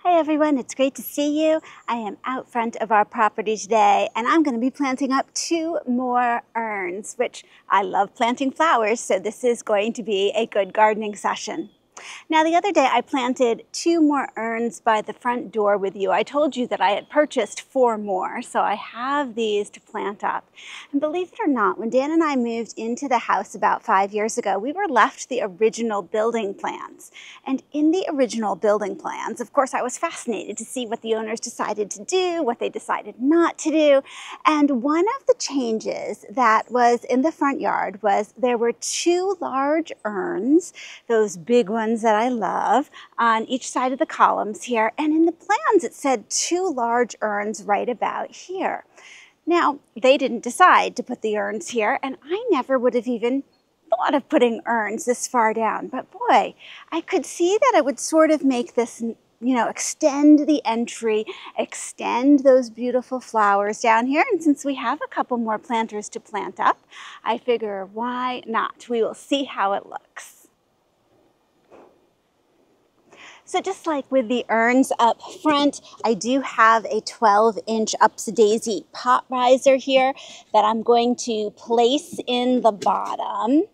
Hi everyone, it's great to see you. I am out front of our property today and I'm going to be planting up 2 more urns, which I love planting flowers, so this is going to be a good gardening session. Now the other day I planted 2 more urns by the front door with you. I told you that I had purchased 4 more, so I have these to plant up. And believe it or not, when Dan and I moved into the house about 5 years ago, we were left the original building plans. And in the original building plans, of course, I was fascinated to see what the owners decided to do, what they decided not to do. And one of the changes that was in the front yard was there were 2 large urns, those big ones that I love, on each side of the columns here. And in the plans, it said 2 large urns right about here. Now, they didn't decide to put the urns here, and I never would have even thought of putting urns this far down. But boy, I could see that it would sort of make this, extend the entry, extend those beautiful flowers down here. And since we have a couple more planters to plant up, I figure why not? We will see how it looks. So just like with the urns up front, I do have a 12-inch Ups-a-Daisy pot riser here that I'm going to place in the bottom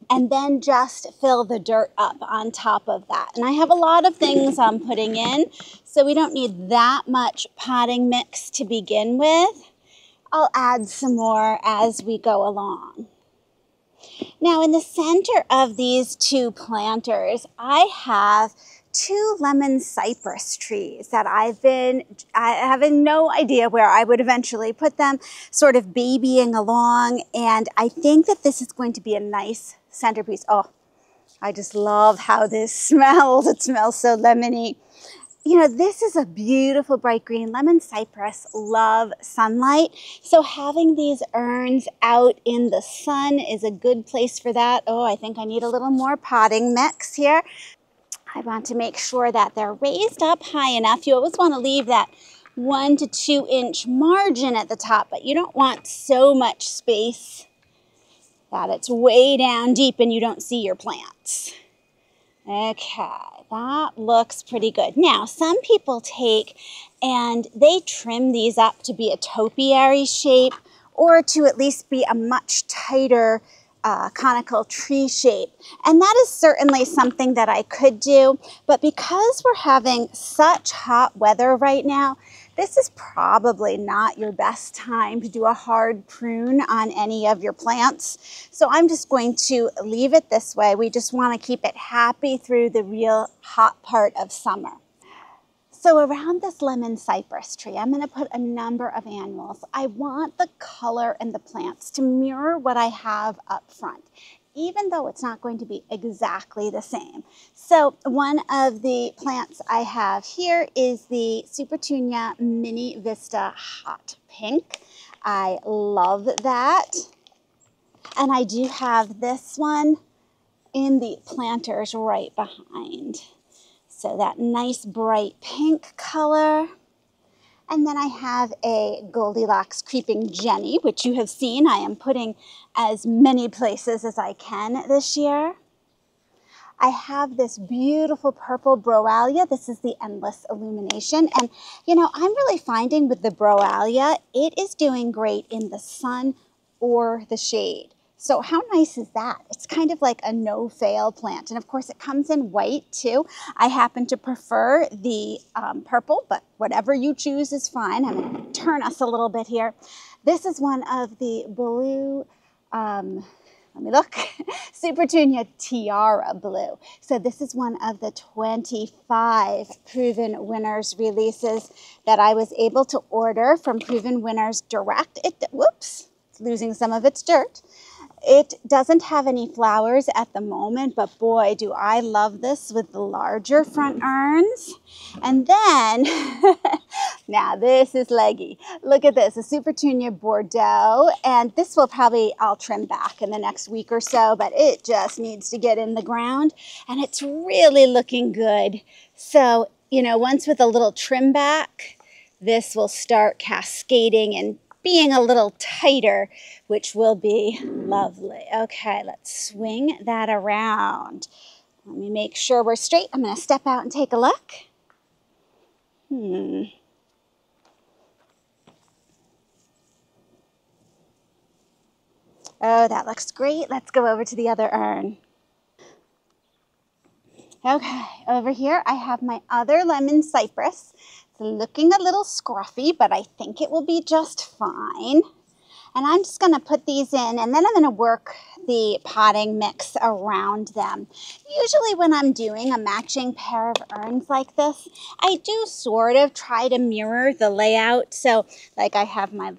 and then just fill the dirt up on top of that. And I have a lot of things I'm putting in, so we don't need that much potting mix to begin with. I'll add some more as we go along. Now in the center of these 2 planters, I have 2 lemon cypress trees that I have no idea where I would eventually put them, sort of babying along, and I think that this is going to be a nice centerpiece. Oh, I just love how this smells. It smells so lemony. You know, this is a beautiful bright green. Lemon cypress love sunlight, so having these urns out in the sun is a good place for that. Oh, I think I need a little more potting mix here. I want to make sure that they're raised up high enough. You always want to leave that 1 to 2 inch margin at the top, but you don't want so much space that it's way down deep and you don't see your plants. Okay, that looks pretty good. Now, some people take and they trim these up to be a topiary shape or to at least be a much tighter conical tree shape. And that is certainly something that I could do, but because we're having such hot weather right now, this is probably not your best time to do a hard prune on any of your plants. So I'm just going to leave it this way. We just want to keep it happy through the real hot part of summer. So around this lemon cypress tree, I'm going to put a number of annuals. I want the color in the plants to mirror what I have up front, even though it's not going to be exactly the same. So one of the plants I have here is the Supertunia Mini Vista Hot Pink. I love that. And I do have this one in the planters right behind. So that nice bright pink color. And then I have a Goldilocks Creeping Jenny, which you have seen I am putting as many places as I can this year. I have this beautiful purple Browallia. This is the Endless Illumination. And, I'm really finding with the Browallia, it is doing great in the sun or the shade. So how nice is that? It's kind of like a no-fail plant. And of course it comes in white too. I happen to prefer the purple, but whatever you choose is fine. I'm going to turn us a little bit here. This is one of the blue, let me look, Supertunia Tiara blue. So this is one of the 25 Proven Winners releases that I was able to order from Proven Winners Direct. Whoops, it's losing some of its dirt. It doesn't have any flowers at the moment, but boy, do I love this with the larger front urns. And then, now this is leggy. Look at this, a Supertunia Bordeaux. And this will I'll trim back in the next week or so, but it just needs to get in the ground. And it's really looking good. So, once with a little trim back, this will start cascading and being a little tighter, which will be lovely. Okay, let's swing that around. Let me make sure we're straight. I'm going to step out and take a look. Oh, that looks great. Let's go over to the other urn. Okay, over here I have my other lemon cypress. It's looking a little scruffy, but I think it will be just fine. And I'm just going to put these in, and then I'm going to work the potting mix around them. Usually when I'm doing a matching pair of urns like this, I do sort of try to mirror the layout. So like I have my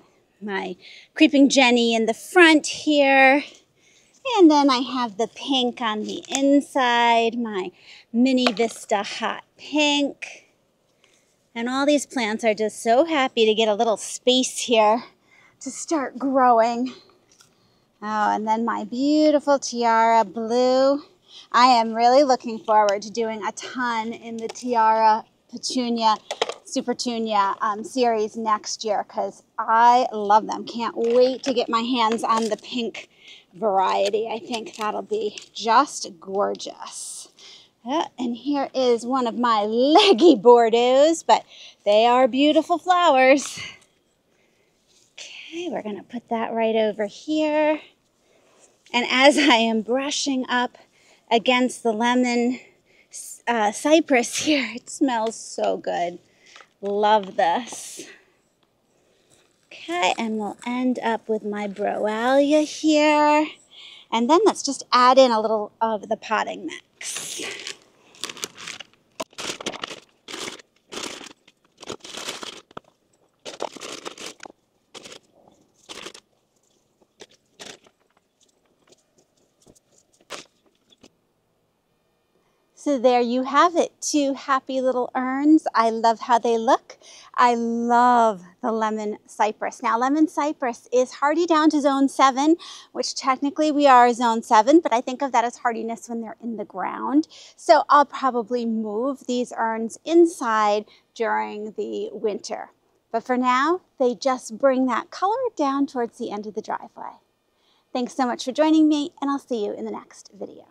Creeping Jenny in the front here. And then I have the pink on the inside, my mini Vista hot pink. And all these plants are just so happy to get a little space here to start growing. Oh, and then my beautiful Tiara blue. I am really looking forward to doing a ton in the Tiara Petunia, Supertunia series next year because I love them. Can't wait to get my hands on the pink variety. I think that'll be just gorgeous. And here is one of my leggy Bordeaux, but they are beautiful flowers. Okay, we're going to put that right over here. And as I am brushing up against the lemon cypress here, it smells so good. Love this. Okay, and we'll end up with my Browallia here. And then let's just add in a little of the potting mix. So there you have it, 2 happy little urns. I love how they look. I love the lemon cypress. Now, lemon cypress is hardy down to zone 7, which technically we are zone 7, but I think of that as hardiness when they're in the ground. So I'll probably move these urns inside during the winter. But for now, they just bring that color down towards the end of the driveway. Thanks so much for joining me, and I'll see you in the next video.